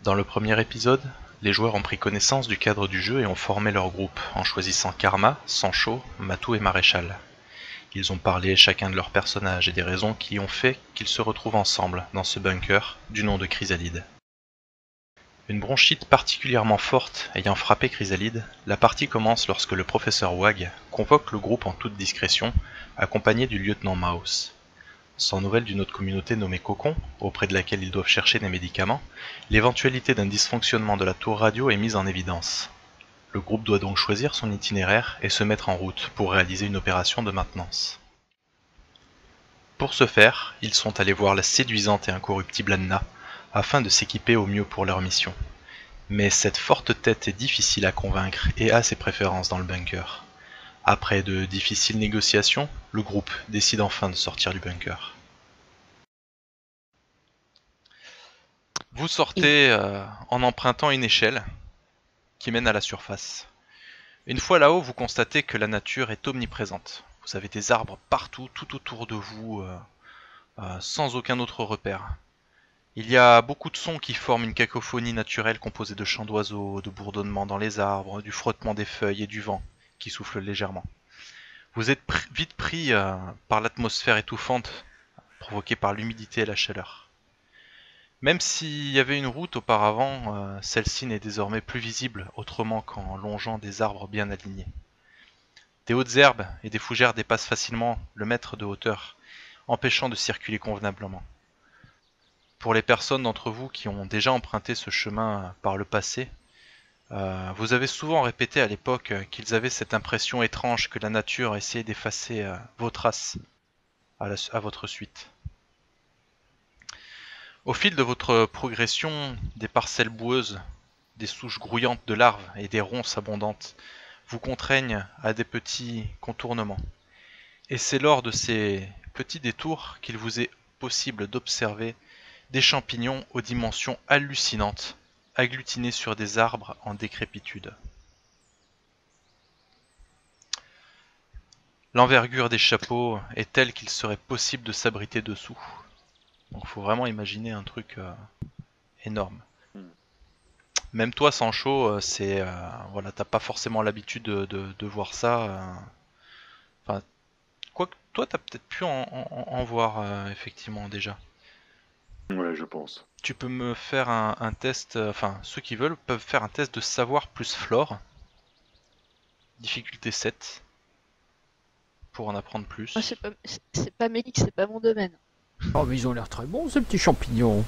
Dans le premier épisode, les joueurs ont pris connaissance du cadre du jeu et ont formé leur groupe en choisissant Karma, Sancho, Matou et Maréchal. Ils ont parlé chacun de leurs personnages et des raisons qui ont fait qu'ils se retrouvent ensemble dans ce bunker du nom de Chrysalide. Une bronchite particulièrement forte ayant frappé Chrysalide, la partie commence lorsque le professeur Wag convoque le groupe en toute discrétion, accompagné du lieutenant Mouse. Sans nouvelles d'une autre communauté nommée Cocon, auprès de laquelle ils doivent chercher des médicaments, l'éventualité d'un dysfonctionnement de la tour radio est mise en évidence. Le groupe doit donc choisir son itinéraire et se mettre en route pour réaliser une opération de maintenance. Pour ce faire, ils sont allés voir la séduisante et incorruptible Anna, afin de s'équiper au mieux pour leur mission. Mais cette forte tête est difficile à convaincre et a ses préférences dans le bunker. Après de difficiles négociations, le groupe décide enfin de sortir du bunker. Vous sortez en empruntant une échelle qui mène à la surface. Une fois là-haut, vous constatez que la nature est omniprésente. Vous avez des arbres partout, tout autour de vous, sans aucun autre repère. Il y a beaucoup de sons qui forment une cacophonie naturelle composée de chants d'oiseaux, de bourdonnements dans les arbres, du frottement des feuilles et du vent qui souffle légèrement. Vous êtes vite pris par l'atmosphère étouffante provoquée par l'humidité et la chaleur. Même s'il y avait une route auparavant, celle-ci n'est désormais plus visible autrement qu'en longeant des arbres bien alignés. Des hautes herbes et des fougères dépassent facilement le mètre de hauteur, empêchant de circuler convenablement. Pour les personnes d'entre vous qui ont déjà emprunté ce chemin par le passé, vous avez souvent répété à l'époque qu'ils avaient cette impression étrange que la nature essayait d'effacer vos traces à votre suite. Au fil de votre progression, des parcelles boueuses, des souches grouillantes de larves et des ronces abondantes vous contraignent à des petits contournements. Et c'est lors de ces petits détours qu'il vous est possible d'observer des champignons aux dimensions hallucinantes, agglutinés sur des arbres en décrépitude. L'envergure des chapeaux est telle qu'il serait possible de s'abriter dessous. Donc faut vraiment imaginer un truc énorme. Même toi, Sancho, voilà, t'as pas forcément l'habitude de voir ça. Enfin, quoique toi, t'as peut-être pu en voir effectivement déjà. Ouais, je pense. Tu peux me faire un test, enfin ceux qui veulent peuvent faire un test de savoir plus flore. Difficulté 7. Pour en apprendre plus. Moi, c'est pas mes geeks, c'est pas mon domaine. Oh, mais ils ont l'air très bons, ces petits champignons.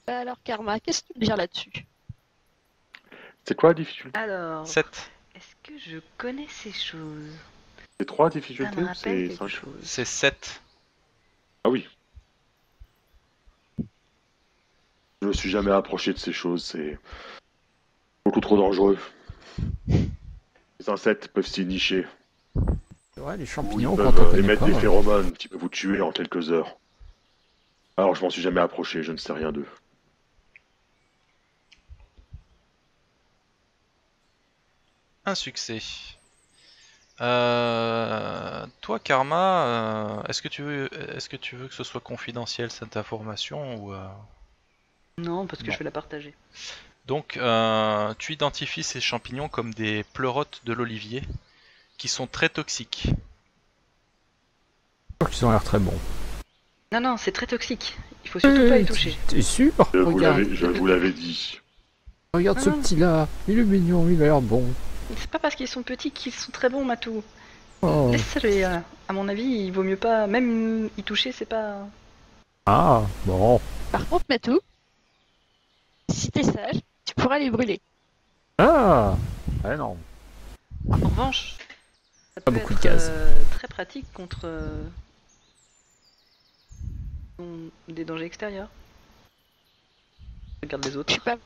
Bah alors, Karma, qu'est-ce que tu veux dire là-dessus? C'est quoi la difficulté? Alors, 7. est-ce que je connais ces choses? C'est 3 Ça difficultés me ou rappelle c'est quelque 5? chose. C'est 7. Ah oui. Je me suis jamais approché de ces choses, c'est beaucoup trop dangereux. Les insectes peuvent s'y nicher. Ouais, les Ou ils champignons, quand on peuvent connaît émettre pas. des phéromones qui peuvent vous tuer en quelques heures. Alors je m'en suis jamais approché, je ne sais rien d'eux. Un succès. Toi, Karma, est-ce que tu veux que ce soit confidentiel cette information ou Non, parce que Non. je vais la partager. Donc, tu identifies ces champignons comme des pleurotes de l'olivier, qui sont très toxiques. Ils ont l'air très bons. Non, non, c'est très toxique. Il faut surtout pas y toucher. T'es sûr? Regarde, Je vous l'avais dit. regarde ce Non. petit-là. Il est mignon, il a l'air bon. C'est pas parce qu'ils sont petits qu'ils sont très bons, Matou. Oh. Laisse-les, à mon avis, il vaut mieux pas. Même y toucher, c'est pas. Ah, bon. Par contre, Matou, si t'es sage, tu pourras les brûler. Ah, ah non. En revanche, ça Pas peut beaucoup de être gaz. très pratique contre des dangers extérieurs. Regarde les Je autres. sais pas.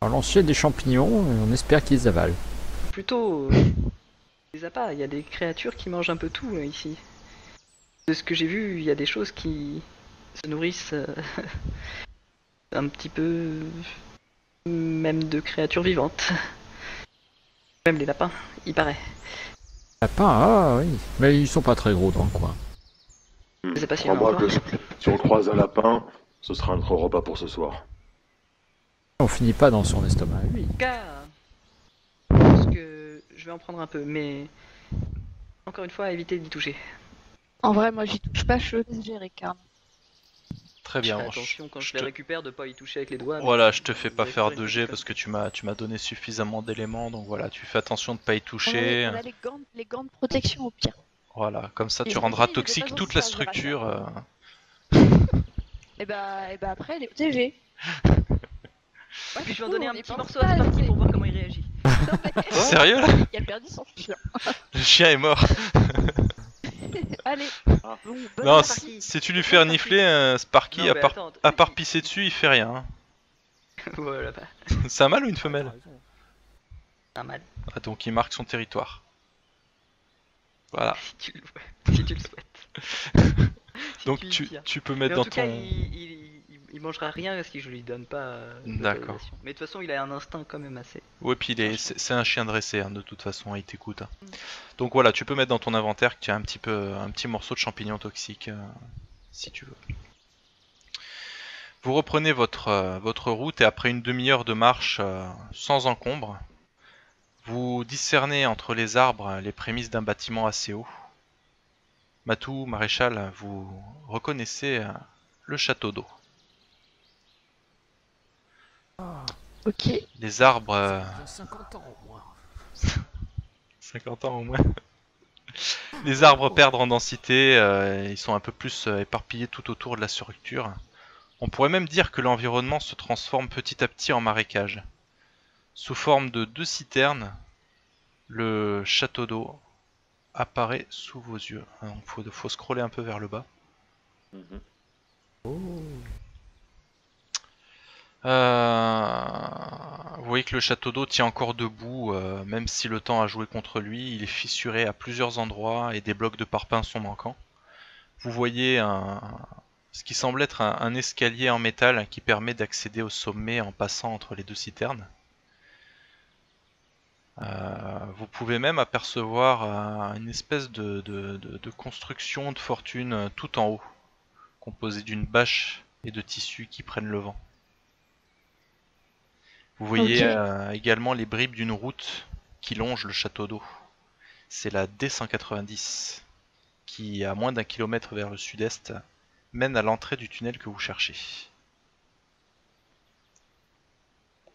Alors, lancer des champignons, et on espère qu'ils les avalent. Plutôt, les appâts. Il y a des créatures qui mangent un peu tout ici. De ce que j'ai vu, il y a des choses qui se nourrissent un petit peu, même de créatures vivantes. Même les lapins, il paraît. Lapin, ah oui. Mais ils sont pas très gros dans le coin. Je sais pas s'il y en a Crois-moi encore. que si on croise un lapin, ce sera notre repas pour ce soir. On finit pas dans son estomac à lui. En tout cas, je pense que je vais en prendre un peu, mais encore une fois, éviter d'y toucher. En vrai, moi, j'y touche pas, je laisse gérer, Karn. Très Je bien. ferai attention quand je les te- récupère de pas y toucher avec les doigts. Voilà, mais je te fais vous pas allez faire faire une 2G petite parce que tu m'as donné suffisamment d'éléments, donc voilà, tu fais attention de pas y On toucher. a les gants de protection au pire. Voilà, comme ça Et tu je rendras me dis, je vais toxique pas toute s'en la servir à ça. structure. Et bah après, elle est protégée. Ouais, Puis je vais en cool, donner on un y petit pense morceau pas, à Sparky c'est- pour voir comment il réagit. Non, mais- Sérieux là? Il a perdu son chien. Le chien est mort. Allez, Ah. bon, bonne Non, partie. si tu lui fais renifler, Sparky, Non, à mais part, attends, à part pisser dessus, il fait rien. hein. voilà, bah, C'est un mâle ou une femelle? un mal, Ah, donc il marque son territoire. Voilà. si tu le souhaites. Si Donc y tu, tiens. tu peux Mais mettre en dans tout cas, ton... il mangera rien si je lui donne pas D'accord. l'autorisation. Mais de toute façon, il a un instinct quand même assez. Ouais, puis c'est un chien dressé, hein, de toute façon, il t'écoute. hein. Donc voilà, tu peux mettre dans ton inventaire que tu as un petit morceau de champignon toxique, si tu veux. Vous reprenez votre route et après une demi-heure de marche sans encombre, vous discernez entre les arbres les prémices d'un bâtiment assez haut. Matou, maréchal, vous reconnaissez le château d'eau. Ok. Les arbres... Il y a 50 ans au moins. 50 ans au moins. Les arbres perdent en densité, ils sont un peu plus éparpillés tout autour de la structure. On pourrait même dire que l'environnement se transforme petit à petit en marécage. Sous forme de 2 citernes, le château d'eau apparaît sous vos yeux. Donc faut scroller un peu vers le bas. Mhm. Vous voyez que le château d'eau tient encore debout, même si le temps a joué contre lui. Il est fissuré à plusieurs endroits et des blocs de parpaing sont manquants. Vous voyez ce qui semble être un escalier en métal qui permet d'accéder au sommet en passant entre les 2 citernes. Vous pouvez même apercevoir une espèce de construction de fortune tout en haut, composée d'une bâche et de tissus qui prennent le vent. Vous voyez également les bribes d'une route qui longe le château d'eau. C'est la D190 qui, à moins d'1 kilomètre vers le sud-est, mène à l'entrée du tunnel que vous cherchez.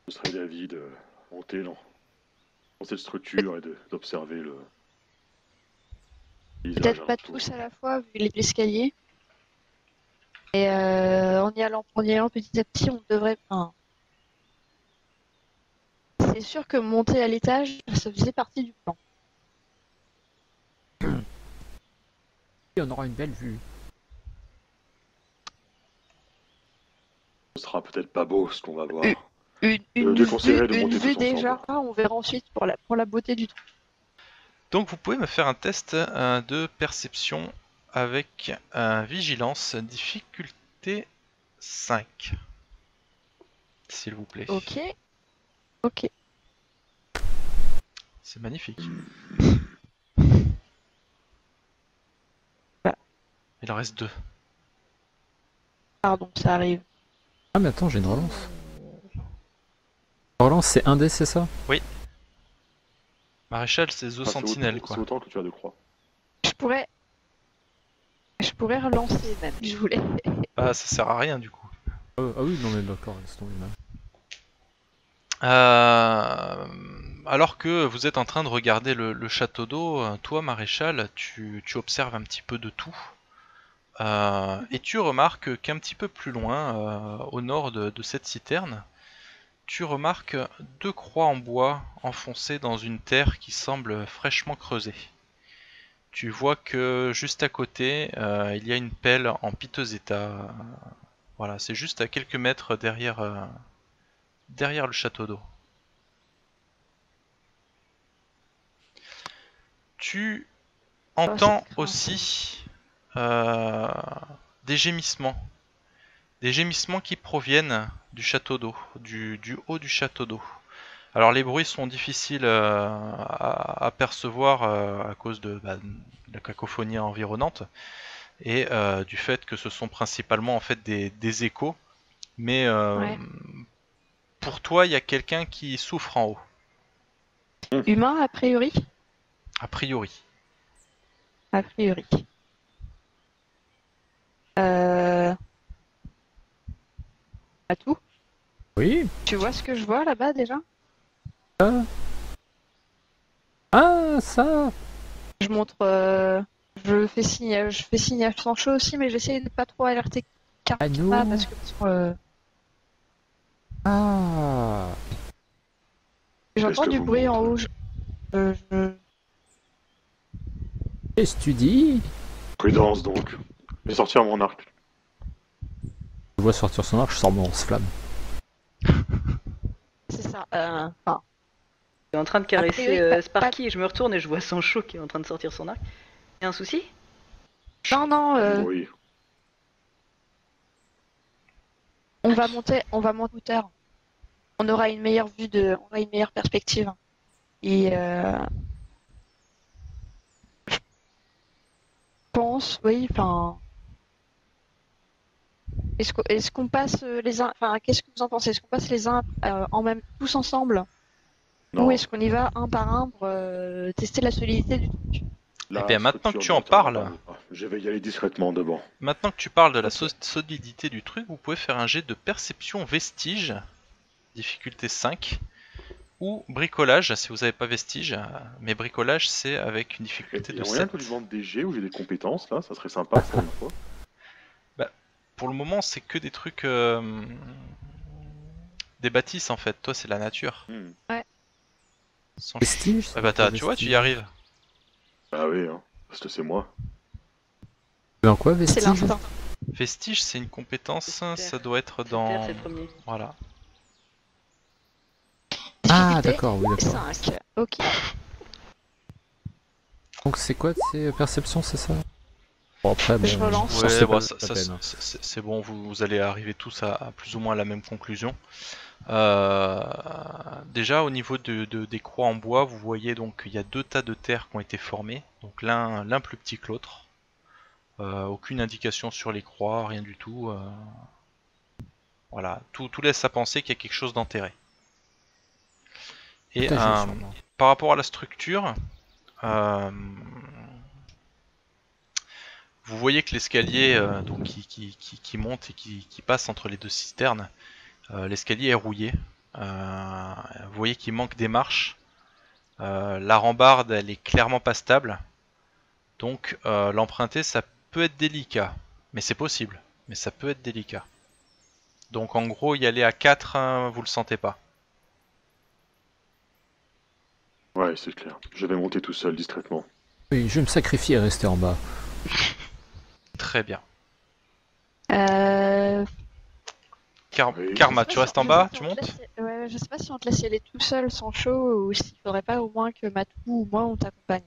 Je serais d'avis de monter dans cette structure et d'observer le paysage Peut-être pas alentour. tous à la fois, vu l'escalier. Et en y allant petit à petit, on devrait. Enfin, c'est sûr que monter à l'étage, ça faisait partie du plan. Et on aura une belle vue. Ce sera peut-être pas beau ce qu'on va voir. Une déconseillerais de monter vue tous ensemble. déjà, on verra ensuite pour la beauté du truc. Donc vous pouvez me faire un test de perception avec vigilance, difficulté 5. S'il vous plaît. Ok. Ok. C'est magnifique. Voilà. Il en reste 2. Pardon, ça arrive. Ah mais attends, j'ai une relance. La relance c'est 1D, c'est ça? Maréchal, c'est The Enfin, Sentinelle, c'est quoi. autant que tu as de croix. Je pourrais relancer même, si je voulais. Ah, ça sert à rien, du coup. Ah oui, non mais d'accord, laisse tomber. Alors que vous êtes en train de regarder le château d'eau, toi, Maréchal, tu observes un petit peu de tout. Et tu remarques qu'un petit peu plus loin, au nord de cette citerne, tu remarques 2 croix en bois enfoncées dans une terre qui semble fraîchement creusée. Tu vois que juste à côté, il y a une pelle en piteux état. Voilà, c'est juste à quelques mètres derrière le château d'eau. Tu entends aussi des gémissements. Des gémissements qui proviennent du château d'eau, du haut du château d'eau. Alors les bruits sont difficiles à percevoir à cause de la cacophonie environnante et du fait que ce sont principalement en fait des échos, mais Ouais. pour toi, il y a quelqu'un qui souffre en haut, Humain, a priori? a priori. A priori. Euh... À tout? Oui. Tu vois ce que je vois là-bas déjà? Ah, ça. Je montre. Je fais signe à Sancho aussi, mais j'essaye de pas trop alerter À nous. Karma parce que Ah. j'entends Qu'est-ce que du vous bruit en montrez haut. Qu'est-ce que tu dis? Prudence donc. Je vais sortir mon arc. Je vois sortir son arc, je sors mon lance-flamme. C'est ça. Enfin, Je suis en train de A caresser priori, pas- Sparky et je me retourne et je vois Sancho qui est en train de sortir son arc. Y'a un souci? non, non. Oui. On va monter hauteur. On aura une meilleure on aura une meilleure perspective. Et je pense, oui, enfin. Est-ce qu'on passe les uns, enfin, qu'est-ce que vous en pensez? Est-ce qu'on passe les uns tous ensemble? Non. Ou est-ce qu'on y va un par un pour tester la solidité du truc? La Eh bien, maintenant que structure tu en ne tiendra parles- pas mon pas. Je vais y aller discrètement devant. Maintenant que tu parles de la Ok. solidité du truc, vous pouvez faire un jet de perception vestige, difficulté 5, ou bricolage si vous n'avez pas vestige, mais bricolage c'est avec une Et difficulté il y de a moyen 7. que je vende des G où j'ai des compétences là, ça serait sympa ça une fois. Pour le moment, c'est que des trucs. Des bâtisses en fait, toi c'est la nature. Hmm. Sans Vestige, Ah bah tu vois, tu y arrives. Ah oui, hein. Parce que c'est moi. Dans quoi, C'est vestige? l'instinct. Vestige, c'est une compétence, C'est ça super. doit être Super, dans. c'est le premier. Voilà. Ah, Difficulté d'accord, oui, d'accord. 5. Ok. Donc c'est quoi, c'est perception, c'est ça? Bon, après, bon, Je relance. ça, Ouais, c'est bon, pas la peine, hein. c'est bon, vous allez arriver tous à plus ou moins la même conclusion. Déjà au niveau des croix en bois, vous voyez donc il y a deux tas de terre qui ont été formés, donc l'un plus petit que l'autre. Aucune indication sur les croix, rien du tout. Voilà, tout laisse à penser qu'il y a quelque chose d'enterré. Et Partagé, sûrement. par rapport à la structure, vous voyez que l'escalier donc qui monte et qui passe entre les deux cisternes, l'escalier est rouillé. Vous voyez qu'il manque des marches. La rambarde, elle est clairement pas stable. Donc l'emprunter, ça peut être délicat. Mais c'est possible. Mais ça peut être délicat. Donc en gros, y aller à 4, hein, vous le sentez pas. Ouais, c'est clair. Je vais monter tout seul discrètement. Oui, je vais me sacrifier et rester en bas. Très bien. Euh, Oui. Karma, je sais tu pas restes si- en je sais bas, pas si tu on te montes laisse- ouais, je sais pas si on te laisse y aller tout seul sans chaud ou s'il faudrait pas au moins que Matou ou moi on t'accompagne.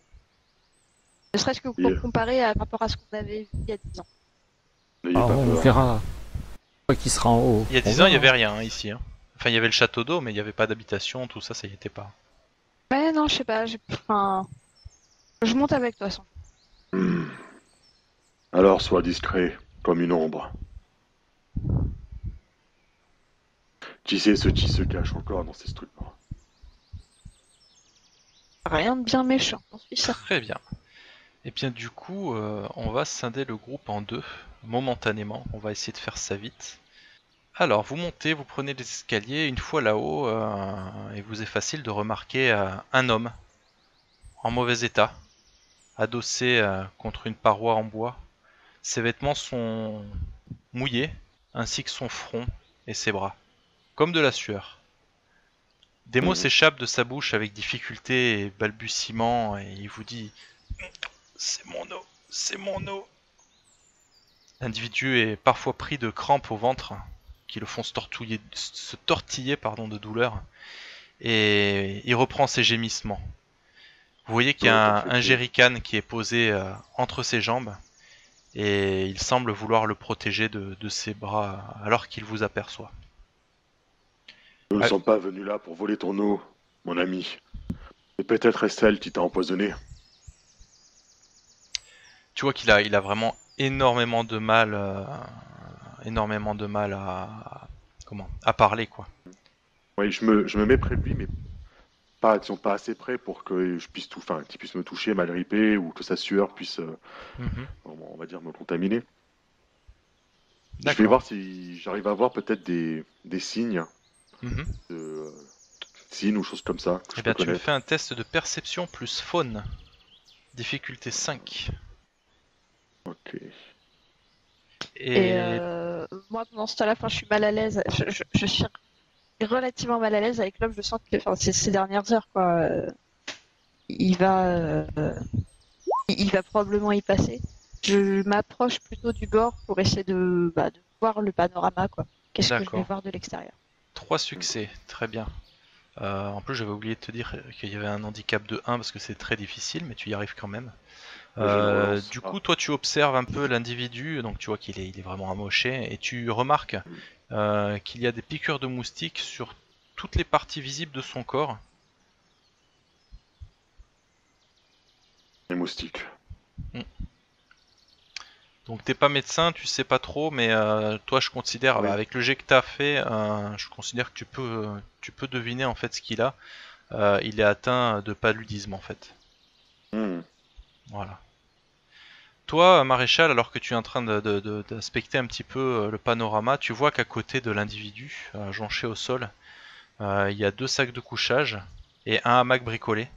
Ne serait-ce que pour Yeah. comparer par rapport à ce qu'on avait vu il y a 10 ans. N'ayez Ah, pas on peur. verra. Quoi qui sera en haut. Il y a on 10 ans, il y verra. avait rien hein, ici. Hein. Enfin, il y avait le château d'eau, mais il n'y avait pas d'habitation, tout ça, ça y était pas. Ouais, non, je sais pas. Enfin, je monte avec toi, sans. Hmm. Alors sois discret, comme une ombre. Qui sait ce qui se cache encore dans ces structures? Rien de bien méchant, j'en suis sûr. Très bien. Et bien du coup, on va scinder le groupe en deux, momentanément. On va essayer de faire ça vite. Alors, vous montez, vous prenez les escaliers. Une fois là-haut, il vous est facile de remarquer un homme en mauvais état, adossé contre une paroi en bois. Ses vêtements sont mouillés, ainsi que son front et ses bras, comme de la sueur. Des mots Mhm. s'échappent de sa bouche avec difficulté et balbutiement, et il vous dit « C'est mon eau, c'est mon eau ». L'individu est parfois pris de crampes au ventre, qui le font se tortiller de douleur, et il reprend ses gémissements. Vous voyez qu'il y a un jerrycan qui est posé entre ses jambes, et il semble vouloir le protéger de ses bras alors qu'il vous aperçoit. Nous ne Ouais. sommes pas venus là pour voler ton eau, mon ami. Et peut-être est-ce elle qui t'a empoisonné. Tu vois qu'il a vraiment énormément de mal à parler quoi. Oui, je me mets près de lui, mais pas, disons, pas assez près pour que je puisse tout, enfin, qu'il puisse me toucher, m'agripper, ou que sa sueur puisse, Mhm. on va dire, me contaminer. Je vais D'accord. voir si j'arrive à voir peut-être des signes, Mhm. de, signes ou choses comme ça que Eh je peux bien, tu me fais connaître. un test de perception plus faune. Difficulté 5. Ok. Et Et moi, pendant ce temps-là, enfin, je suis mal à l'aise. Je suis relativement mal à l'aise avec l'homme. Je sens que, enfin, ces dernières heures, quoi, il va, il va probablement y passer. Je m'approche plutôt du bord pour essayer de voir le panorama, quoi. Qu'est-ce que je vais d'accord. voir de l'extérieur? 3 succès, très bien. En plus, j'avais oublié de te dire qu'il y avait un handicap de 1 parce que c'est très difficile, mais tu y arrives quand même. Ouais, je le relance. Du Ah. coup, toi, tu observes un peu l'individu, donc tu vois qu'il est vraiment amoché, et tu remarques qu'il y a des piqûres de moustiques sur toutes les parties visibles de son corps. Les moustiques. Donc t'es pas médecin, tu sais pas trop, mais toi je considère, Oui. avec le jet que t'as fait, je considère que tu peux deviner en fait ce qu'il a. Il est atteint de paludisme en fait. Hmm. Voilà. Toi, maréchal, alors que tu es en train d'inspecter un petit peu le panorama, tu vois qu'à côté de l'individu, jonché au sol, il y a 2 sacs de couchage et un hamac bricolé.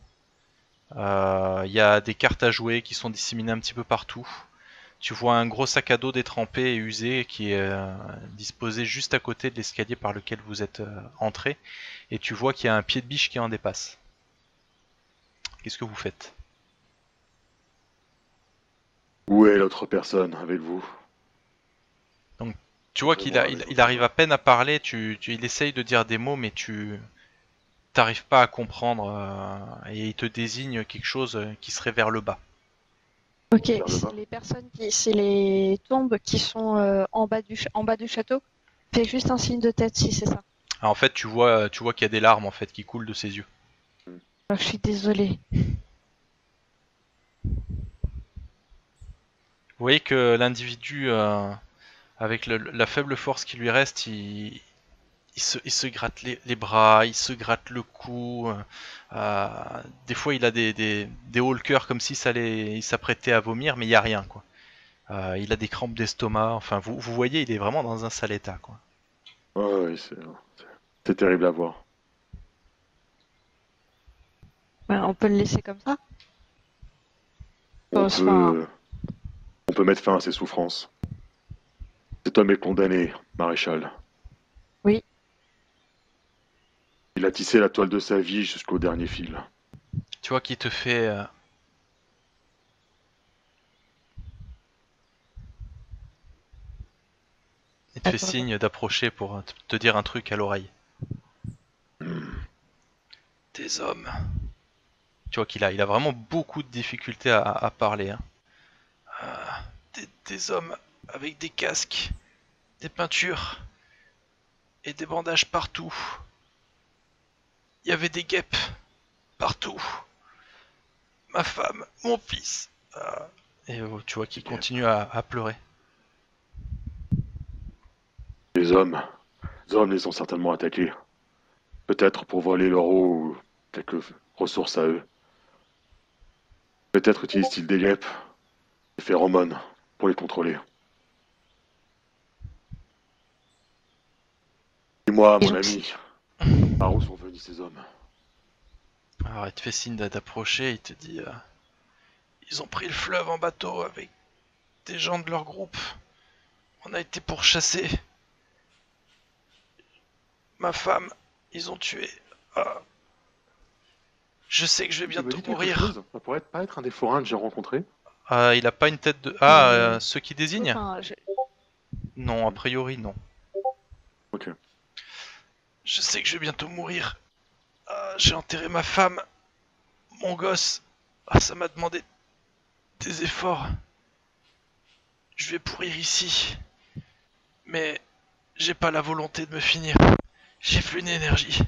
Il y a des cartes à jouer qui sont disséminées un petit peu partout. Tu vois un gros sac à dos détrempé et usé qui est disposé juste à côté de l'escalier par lequel vous êtes entré. Et tu vois qu'il y a un pied de biche qui en dépasse. Qu'est-ce que vous faites? Où est l'autre personne avec vous? Tu vois qu'il Montrez-moi avec il votre arrive main. à peine à parler, il essaye de dire des mots, mais tu t'arrives pas à comprendre. Et il te désigne quelque chose qui serait vers le bas. Ok, Vers le bas. c'est les tombes qui sont en bas du château. Fais juste un signe de tête si c'est ça. Ah, en fait, tu vois qu'il y a des larmes en fait qui coulent de ses yeux. Hmm. Oh, je suis désolée. Vous voyez que l'individu, avec la faible force qui lui reste, il se gratte les bras, il se gratte le cou. Des fois, il a des hauts le cœur comme si il s'apprêtait à vomir, mais il n'y a rien, quoi. Il a des crampes d'estomac. Enfin, vous voyez, il est vraiment dans un sale état, quoi. Ouais, ouais, c'est terrible à voir. Ben, on peut le laisser comme ça. On Enfin, peut, on peut mettre fin à ses souffrances. Cet homme est condamné, maréchal. oui. Il a tissé la toile de sa vie jusqu'au dernier fil. Tu vois qu'il te fait. Il te fait Attends, signe d'approcher pour te dire un truc à l'oreille. Des hommes. Tu vois il a vraiment beaucoup de difficultés à parler, hein. Des hommes avec des casques, des peintures et des bandages partout. Il y avait des guêpes partout. Ma femme, mon fils. Et tu vois qu'il continue à pleurer. Les hommes les ont certainement attaqués. Peut-être pour voler leur eau ou quelques ressources à eux. Peut-être utilisent-ils des guêpes, des phéromones, pour les contrôler. Dis-moi, ils mon ont... ami, par où sont venus ces hommes? Alors il te fait signe d'approcher, il te dit ils ont pris le fleuve en bateau avec des gens de leur groupe. On a été pourchassés. Ma femme, ils ont tué. Ah, je sais que je vais Tu me bientôt dis quelque mourir. chose? Ça pourrait pas être un des forains que j'ai rencontrés? Il a pas une tête de... Euh, ceux qui désignent? enfin, Non, a priori non. Ok. Je sais que je vais bientôt mourir. J'ai enterré ma femme, mon gosse. Ça m'a demandé des efforts. Je vais pourrir ici. Mais j'ai pas la volonté de me finir. J'ai plus d'énergie.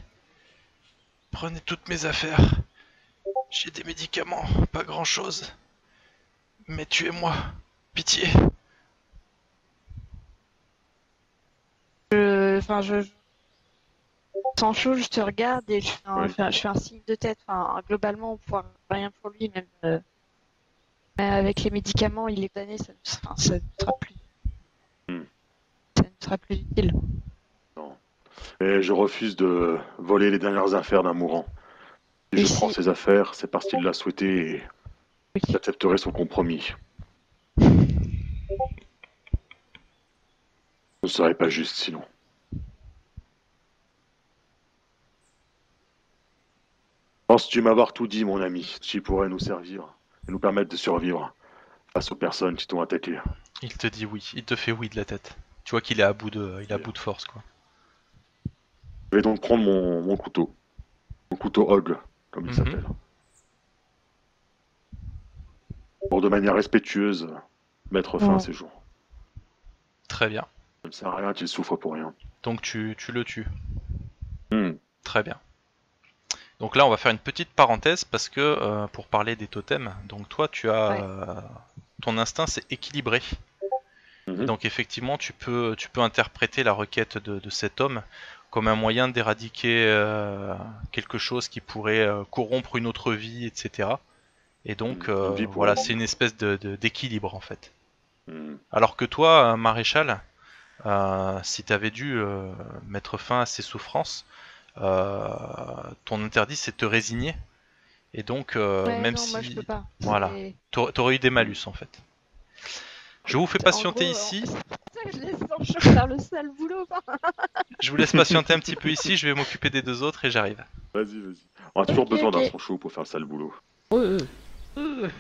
Prenez toutes mes affaires. J'ai des médicaments, pas grand chose. Mais tuez-moi. Pitié. enfin, Sancho, je te regarde et Oui. je fais un signe de tête. Enfin, globalement, on pourra rien pour lui, même avec les médicaments, il est condamné, ça ne sera plus, Hmm. ça ne sera plus utile. Non. Et je refuse de voler les dernières affaires d'un mourant. Si je Et prends si- ses affaires, c'est parce qu'il l'a souhaité et Oui. j'accepterai son compromis. Ce ne serait pas juste sinon. Penses-tu m'avoir tout dit, mon ami, qui pourrait nous servir et nous permettre de survivre face aux personnes qui t'ont attaqué? Il te dit oui, il te fait oui de la tête. Tu vois qu'il est à bout il est à bout de force, quoi. Je vais donc prendre mon couteau Hog, comme il Mhm. s'appelle, pour de manière respectueuse mettre fin à ses jours. Très bien. Ça ne sert à rien qu'il souffre pour rien. Donc tu le tues. Hmm. Très bien. Donc là, on va faire une petite parenthèse parce que pour parler des totems, donc toi, tu as ton instinct, c'est équilibré. Mhm. Et donc effectivement, tu peux interpréter la requête de cet homme comme un moyen d'éradiquer quelque chose qui pourrait corrompre une autre vie, etc. Et donc Une vie pour voilà, la vie. c'est une espèce d'équilibre en fait. Hmm. Alors que toi, maréchal, si tu avais dû mettre fin à ces souffrances, ton interdit c'est de te résigner. Et donc, Ouais, même non, moi je peux si. pas. Voilà, C'est- t'aurais eu des malus en fait. Je vous fais En patienter gros, ici. c'est pour ça que je laisse Sancho faire le sale boulot. Je vous laisse patienter un petit peu ici, je vais m'occuper des deux autres et j'arrive. Vas-y, vas-y. On a toujours Ok, besoin d'un ok. Sancho pour faire le sale boulot. Ouais,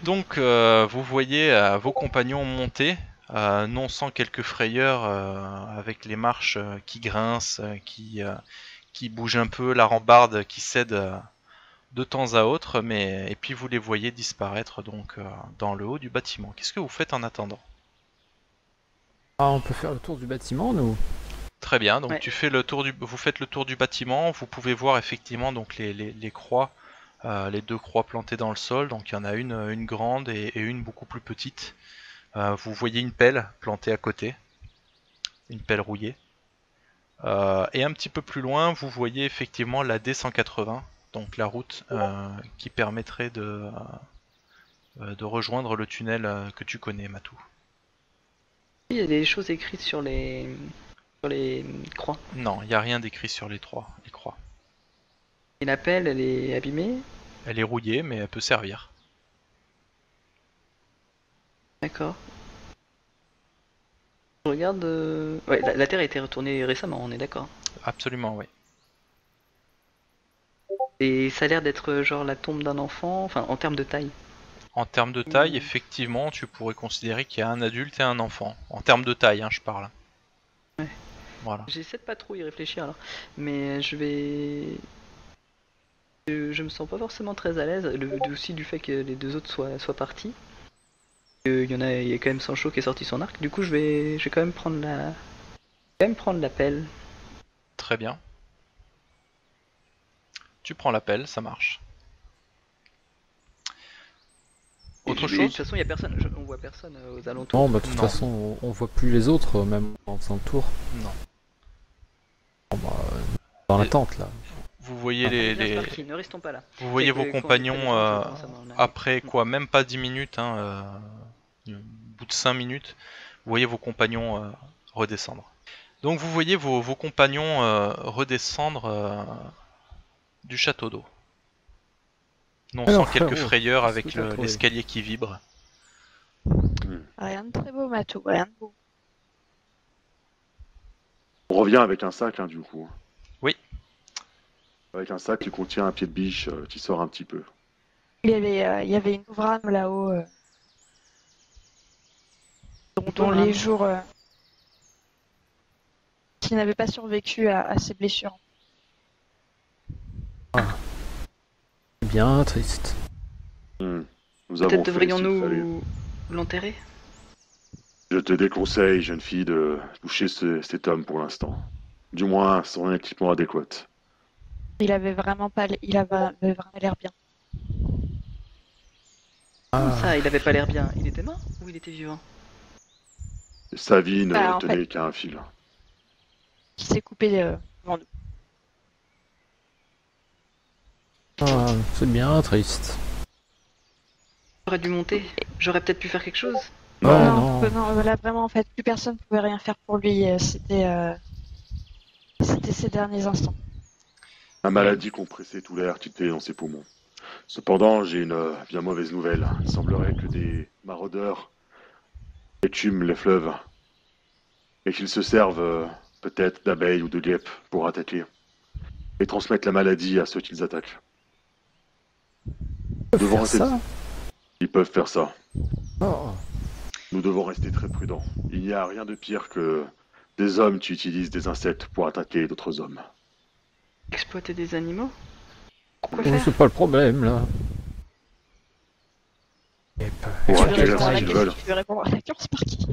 Donc, vous voyez vos compagnons monter, non sans quelques frayeurs, avec les marches qui grincent, qui bougent un peu, la rambarde qui cède de temps à autre, et puis vous les voyez disparaître donc dans le haut du bâtiment. Qu'est-ce que vous faites en attendant? Ah, on peut faire le tour du bâtiment, nous. Très bien, donc Ouais. vous faites le tour du bâtiment, vous pouvez voir effectivement donc les croix, les deux croix plantées dans le sol, donc il y en a une grande et une beaucoup plus petite. Vous voyez une pelle plantée à côté, une pelle rouillée. Et un petit peu plus loin, vous voyez effectivement la D180, donc la route qui permettrait de rejoindre le tunnel que tu connais, Matou. Il y a des choses écrites sur les croix. Non, il n'y a rien d'écrit sur les croix. Et la pelle, elle est abîmée. Elle est rouillée, mais elle peut servir. D'accord. Je regarde. Ouais, la Terre a été retournée récemment, on est d'accord. Absolument, oui. Et ça a l'air d'être genre la tombe d'un enfant, enfin en termes de taille. En termes de taille, Mmh. effectivement, tu pourrais considérer qu'il y a un adulte et un enfant. En termes de taille, hein, je parle. Ouais. Voilà. J'essaie de pas trop y réfléchir alors, mais je vais. Je me sens pas forcément très à l'aise, aussi du fait que les deux autres soient partis. Il y a quand même Sancho qui est sorti son arc. Du coup, je vais quand même prendre la pelle. Très bien. Tu prends l'appel, ça marche. Autre De toute chose? façon, il y a personne. On voit personne aux alentours. Non, bah de toute Non. façon, on voit plus les autres, même en faisant le tour. Non. Bon, bah, dans la tente, là. Vous voyez Viens, Sparky, ne restons pas là. vous voyez C'est vos que quand on compagnons fait des changements, ça m'en a- après quoi, même pas 10 minutes, hein, au bout de 5 minutes, vous voyez vos compagnons redescendre. Donc vous voyez vos compagnons redescendre du château d'eau. Non Alors, sans quelques frérot, frayeurs qu'est-ce avec que t'as trouvé l'escalier qui vibre. Rien de très beau, Matou, rien de beau. On revient avec un sac, hein, du coup. Oui. Avec un sac qui contient un pied de biche qui sort un petit peu. Il y avait une ouvrame là-haut dont les jours qui n'avait pas survécu à ses blessures. Bien triste. Hmm. Nous avons Peut-être fait ce qu'il fallait. devrions-nous l'enterrer? Je te déconseille, jeune fille, de toucher cet homme pour l'instant. Du moins, son équipement adéquat. Il avait vraiment l'air bien. Comment ça, il avait pas l'air bien? Il était mort ou il était vivant? Sa vie ne Bah, en tenait fait- qu'à un fil. Il s'est coupé devant nous. Ah, c'est bien triste. J'aurais dû monter. J'aurais peut-être pu faire quelque chose. Ouais, Non, là vraiment en fait, plus personne pouvait rien faire pour lui. C'était ses derniers instants. La maladie compressait tout l'air quitté dans ses poumons. Cependant, j'ai une bien mauvaise nouvelle. Il semblerait que des maraudeurs écument les fleuves et qu'ils se servent peut-être d'abeilles ou de guêpes pour attaquer et transmettre la maladie à ceux qu'ils attaquent. Nous devons faire rester... ça. Ils peuvent faire ça. Oh. Nous devons rester très prudents. Il n'y a rien de pire que des hommes qui utilisent des insectes pour attaquer d'autres hommes. Exploiter des animaux? Quoi Oui, faire? c'est pas le problème là. Pour Tu veux attirer répondre à la s'ils question, veulent. tu veux répondre à la question, c'est parti.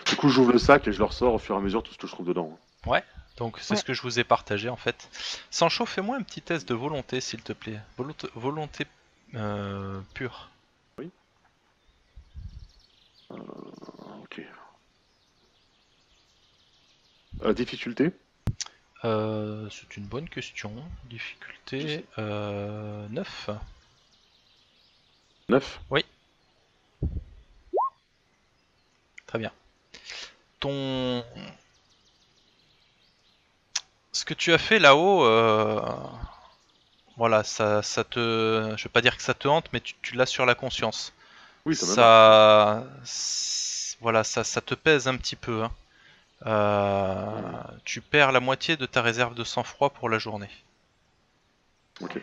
Du coup, j'ouvre le sac et je leur sors au fur et à mesure tout ce que je trouve dedans. Donc c'est Ouais. ce que je vous ai partagé en fait. Sancho, fais-moi un petit test de volonté s'il te plaît. Volonté pure. Oui. Ok. Difficulté? C'est une bonne question. Difficulté 9. 9? Très bien. Ce que tu as fait là-haut, voilà, ça te... Je vais pas dire que ça te hante, mais tu l'as sur la conscience. Oui, ça me marque. Voilà, ça te pèse un petit peu, hein. Tu perds la moitié de ta réserve de sang-froid pour la journée. Ok.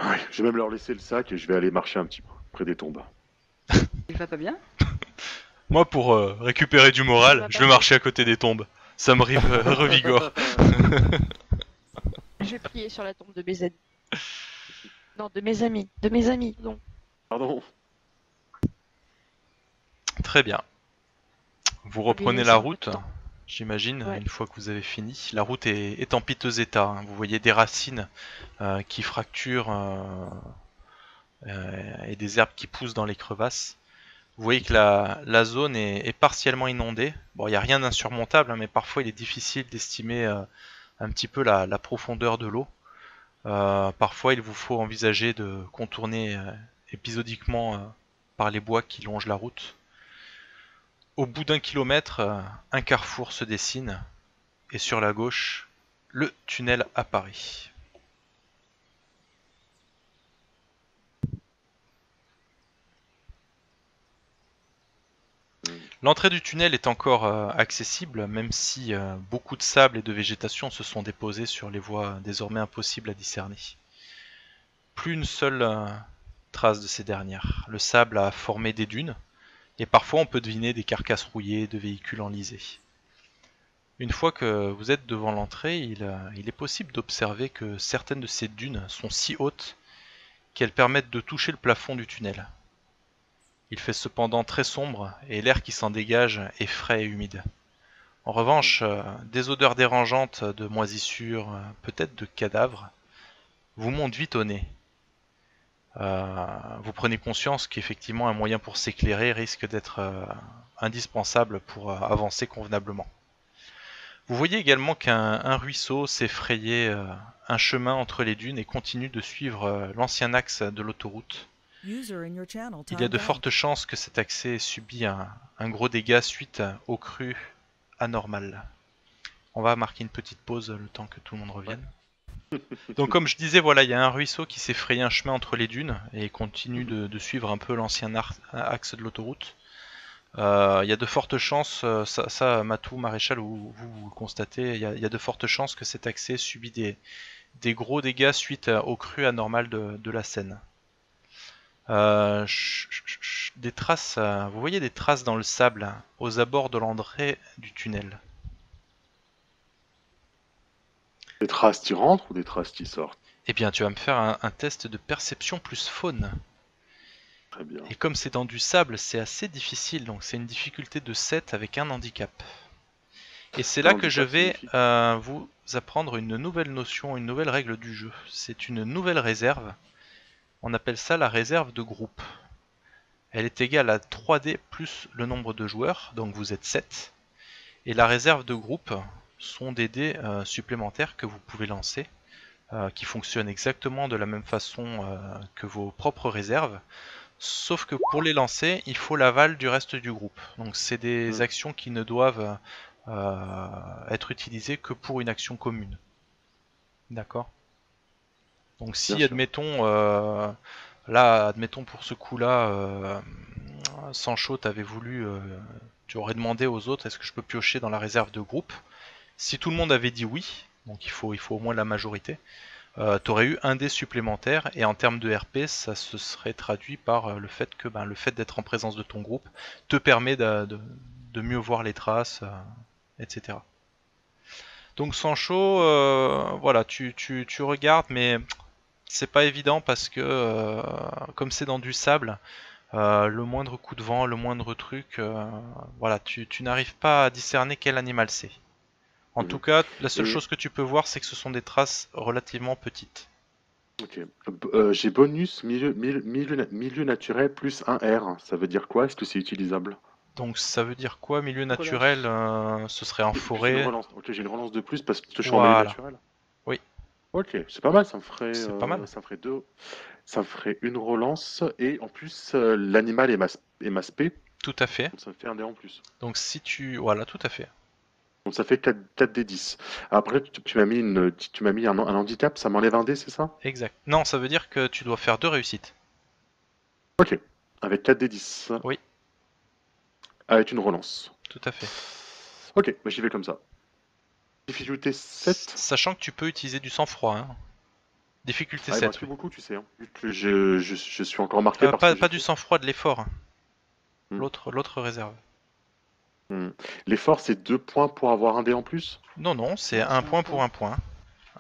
Ouais, je vais même leur laisser le sac et je vais aller marcher un petit peu près des tombes. Il va pas bien? Moi, pour récupérer du moral, je vais marcher à côté des tombes. Ça me revigore. Je vais prier sur la tombe de mes amis. Non, de mes amis. De mes amis, non. Pardon. Très bien. Vous Lui reprenez laisser la un peu de route, temps. j'imagine, Ouais. une fois que vous avez fini. La route est en piteux état, hein. Vous voyez des racines qui fracturent et des herbes qui poussent dans les crevasses. Vous voyez que la zone est partiellement inondée. Bon, il n'y a rien d'insurmontable, hein, mais parfois il est difficile d'estimer un petit peu la profondeur de l'eau. Parfois il vous faut envisager de contourner épisodiquement par les bois qui longent la route. Au bout d'1 kilomètre, un carrefour se dessine, et sur la gauche, le tunnel apparaît. L'entrée du tunnel est encore accessible, même si beaucoup de sable et de végétation se sont déposés sur les voies désormais impossibles à discerner. Plus une seule trace de ces dernières. Le sable a formé des dunes, et parfois on peut deviner des carcasses rouillées de véhicules enlisés. Une fois que vous êtes devant l'entrée, il est possible d'observer que certaines de ces dunes sont si hautes qu'elles permettent de toucher le plafond du tunnel. Il fait cependant très sombre et l'air qui s'en dégage est frais et humide. En revanche, des odeurs dérangeantes de moisissure, peut-être de cadavres, vous montent vite au nez. Vous prenez conscience qu'effectivement un moyen pour s'éclairer risque d'être indispensable pour avancer convenablement. Vous voyez également qu'un ruisseau s'est frayé un chemin entre les dunes et continue de suivre l'ancien axe de l'autoroute. Il y a de fortes chances que cet accès ait subi un gros dégât suite aux crues anormales. On va marquer une petite pause le temps que tout le monde revienne. Donc comme je disais, voilà, il y a un ruisseau qui s'est frayé un chemin entre les dunes et continue de suivre un peu l'ancien axe de l'autoroute. Il y a de fortes chances, ça Matou, Maréchal, vous le constatez, il y a de fortes chances que cet accès subit des gros dégâts suite aux crues anormales de la Seine. Des traces, vous voyez des traces dans le sable aux abords de l'entrée du tunnel. Des traces qui rentrent ou des traces qui sortent? Eh bien, tu vas me faire un test de perception plus faune. Très bien. Et comme c'est dans du sable, c'est assez difficile, donc c'est une difficulté de 7 avec un handicap. Et c'est là que je vais vous apprendre une nouvelle notion, une nouvelle règle du jeu. C'est une nouvelle réserve. On appelle ça la réserve de groupe. Elle est égale à 3D plus le nombre de joueurs, donc vous êtes 7. Et la réserve de groupe sont des dés supplémentaires que vous pouvez lancer, qui fonctionnent exactement de la même façon que vos propres réserves, sauf que pour les lancer, il faut l'aval du reste du groupe. Donc c'est des actions qui ne doivent être utilisées que pour une action commune. D'accord? Donc si, Bien sûr. admettons, là, admettons pour ce coup-là, Sancho t'avait voulu, tu aurais demandé aux autres est-ce que je peux piocher dans la réserve de groupe. Si tout le monde avait dit oui, donc il faut au moins la majorité, t'aurais eu un dé supplémentaire, et en termes de RP, ça se serait traduit par le fait que le fait d'être en présence de ton groupe te permet de mieux voir les traces, etc. Donc Sancho, voilà, tu regardes, mais c'est pas évident parce que comme c'est dans du sable, le moindre coup de vent, le moindre truc, voilà, tu n'arrives pas à discerner quel animal c'est. En tout cas, la seule chose que tu peux voir, c'est que ce sont des traces relativement petites. Ok. J'ai bonus milieu naturel plus un R. Ça veut dire quoi? Est-ce que c'est utilisable? Donc ça veut dire quoi, milieu naturel? Ce serait en Plus une forêt. relance. Ok, j'ai une relance de plus parce que je suis en milieu Voilà. naturel. Oui. Ok, c'est pas mal, ça me ferait, C'est pas mal. ça me ferait deux, ça me ferait une relance et en plus l'animal est maspé, Tout à fait. donc ça me fait un dé en plus. Donc si tu... Voilà, tout à fait. Donc ça fait 4 des 10. Après tu m'as mis un handicap, ça m'enlève un dé, c'est ça? Exact. Non, ça veut dire que tu dois faire 2 réussites. Ok, avec 4 des 10. Oui. Avec une relance. Tout à fait. Ok, bah j'y vais comme ça. Difficulté 7. Sachant que tu peux utiliser du sang-froid. Hein. Difficulté Ah, il 7. m'en reste plus beaucoup, tu sais. Hein. Vu que je suis encore marqué par ce que Pas j'ai du fait. sang-froid, de l'effort. Hmm. L'autre réserve. L'effort, c'est 2 points pour avoir un dé en plus? Non, non, c'est un point pour un point.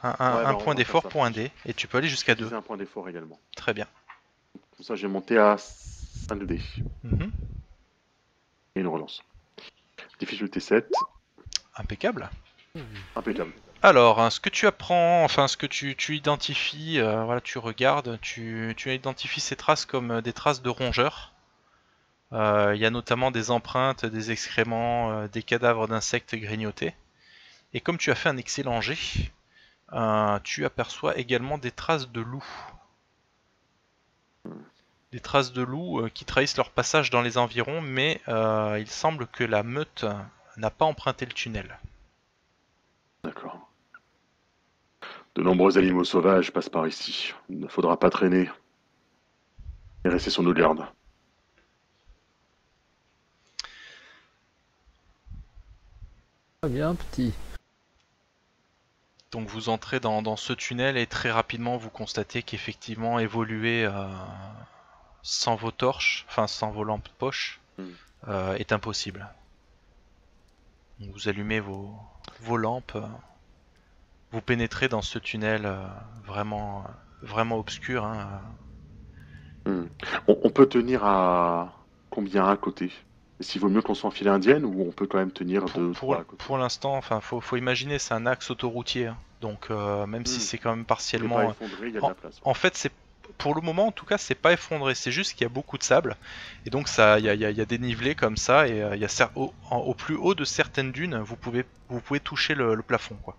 Ouais, Un bah, on point va faire d'effort ça. pour un dé. Et tu peux aller jusqu'à 2. Utiliser un point d'effort également. Très bien. Comme ça, j'ai monté à 5 dés. Mhm. Et une relance. Difficulté 7. Impeccable. Impeccable. Alors, ce que tu apprends, enfin ce que tu identifies, voilà, tu regardes, tu identifies ces traces comme des traces de rongeurs. Il y a notamment des empreintes, des excréments, des cadavres d'insectes grignotés. Et comme tu as fait un excellent jet, tu aperçois également des traces de loups. Des traces de loups qui trahissent leur passage dans les environs, mais il semble que la meute n'a pas emprunté le tunnel. D'accord. De nombreux animaux sauvages passent par ici. Il ne faudra pas traîner. Et rester sur nos gardes. Très bien, petit. Donc vous entrez dans ce tunnel et très rapidement vous constatez qu'effectivement évoluer sans vos torches, enfin sans vos lampes poche, est impossible. Donc vous allumez vos lampes, vous pénétrez dans ce tunnel vraiment obscur. Hein. On peut tenir à combien à côté? Est-ce qu'il vaut mieux qu'on soit en file indienne ou on peut quand même tenir 2 3 à côté? Pour l'instant, enfin faut imaginer c'est un axe autoroutier, hein. Donc même si c'est quand même Il n'est partiellement... pas effondré, il y a de la place. En fait, c'est pour le moment, en tout cas, c'est pas effondré. C'est juste qu'il y a beaucoup de sable, et donc ça, il y a des nivelés comme ça, et il y a au plus haut de certaines dunes, vous pouvez toucher le plafond, quoi.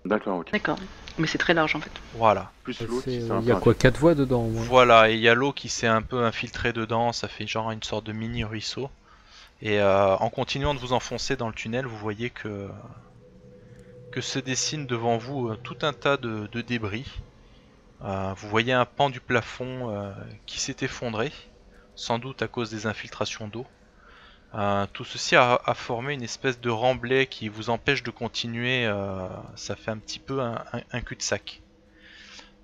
D'accord, ok. D'accord. Mais c'est très large en fait. Voilà. Plus l'autre, Il c'est un y a peu quoi, 4 voies dedans au moins. Voilà, et il y a l'eau qui s'est un peu infiltrée dedans. Ça fait genre une sorte de mini ruisseau. Et en continuant de vous enfoncer dans le tunnel, vous voyez que se dessine devant vous tout un tas de débris. Vous voyez un pan du plafond qui s'est effondré, sans doute à cause des infiltrations d'eau. Tout ceci a formé une espèce de remblai qui vous empêche de continuer, ça fait un petit peu un cul-de-sac.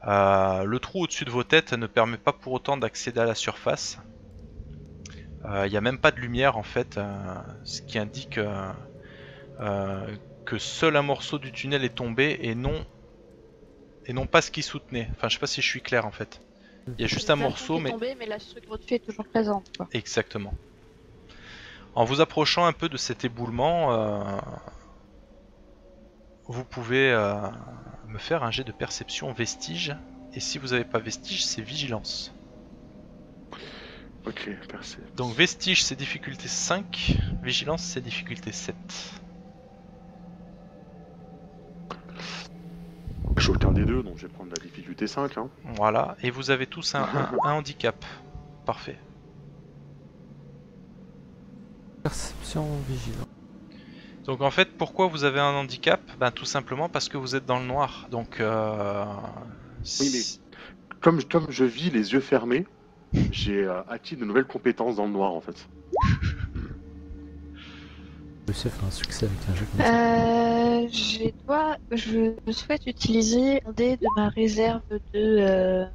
Le trou au-dessus de vos têtes ne permet pas pour autant d'accéder à la surface. Il n'y a même pas de lumière en fait, ce qui indique que seul un morceau du tunnel est tombé et non pas ce qui soutenait. Enfin, je sais pas si je suis clair en fait. Il y a juste un morceau, mais... tombé, mais la structure au-dessus est toujours présente, quoi. Exactement. En vous approchant un peu de cet éboulement, vous pouvez me faire un jet de perception vestige. Et si vous n'avez pas vestige, c'est vigilance. Ok, merci. Donc vestige c'est difficulté 5, vigilance c'est difficulté 7. suis aucun des deux, donc je vais prendre la difficulté 5. Hein. Voilà, et vous avez tous un handicap. Parfait. Perception vigilante. Donc en fait, pourquoi vous avez un handicap? Ben tout simplement parce que vous êtes dans le noir. Donc Oui, mais comme je vis les yeux fermés, j'ai acquis de nouvelles compétences dans le noir en fait. Je sais faire un succès avec un jeu comme ça. Je souhaite utiliser un dé de ma réserve de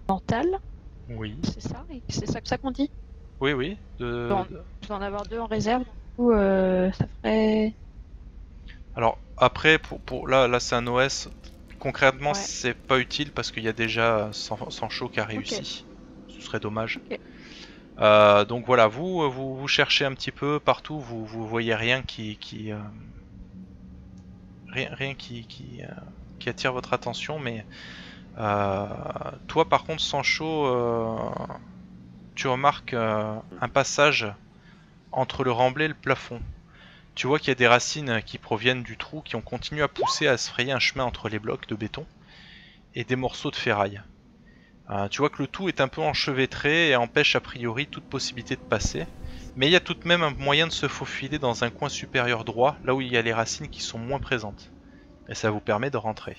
mental. oui, C'est ça? C'est ça qu'on dit? oui, oui. Bon. Je vais en avoir 2 en réserve, du coup ça ferait... Alors après, là c'est un OS. Concrètement, Ouais. c'est pas utile parce qu'il y a déjà Sancho qui a réussi. Ce serait dommage. Ok. Donc voilà, vous cherchez un petit peu partout, vous voyez rien rien qui attire votre attention, mais toi par contre Sancho, tu remarques un passage entre le remblai et le plafond. Tu vois qu'il y a des racines qui proviennent du trou qui ont continué à pousser, à se frayer un chemin entre les blocs de béton et des morceaux de ferraille. Tu vois que le tout est un peu enchevêtré et empêche a priori toute possibilité de passer. Mais il y a tout de même un moyen de se faufiler dans un coin supérieur droit, là où il y a les racines qui sont moins présentes. Et ça vous permet de rentrer.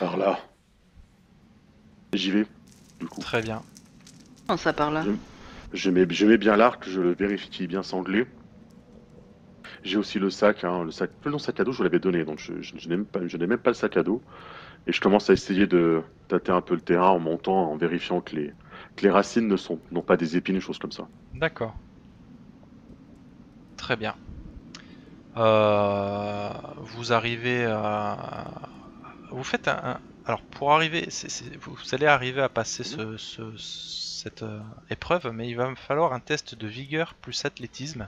Alors là, j'y vais, du coup. Très bien. Comment ça par là? Je mets bien l'arc, je vérifie qu'il est bien sanglé. J'ai aussi le sac, hein, le sac à dos, je vous l'avais donné, donc je n'ai même pas le sac à dos. Et je commence à essayer de tâter un peu le terrain en montant, en vérifiant que les racines n'ont pas des épines, des choses comme ça. D'accord. Très bien. Vous arrivez à... Vous faites alors pour arriver, vous allez arriver à passer cette épreuve, mais il va me falloir un test de vigueur plus athlétisme,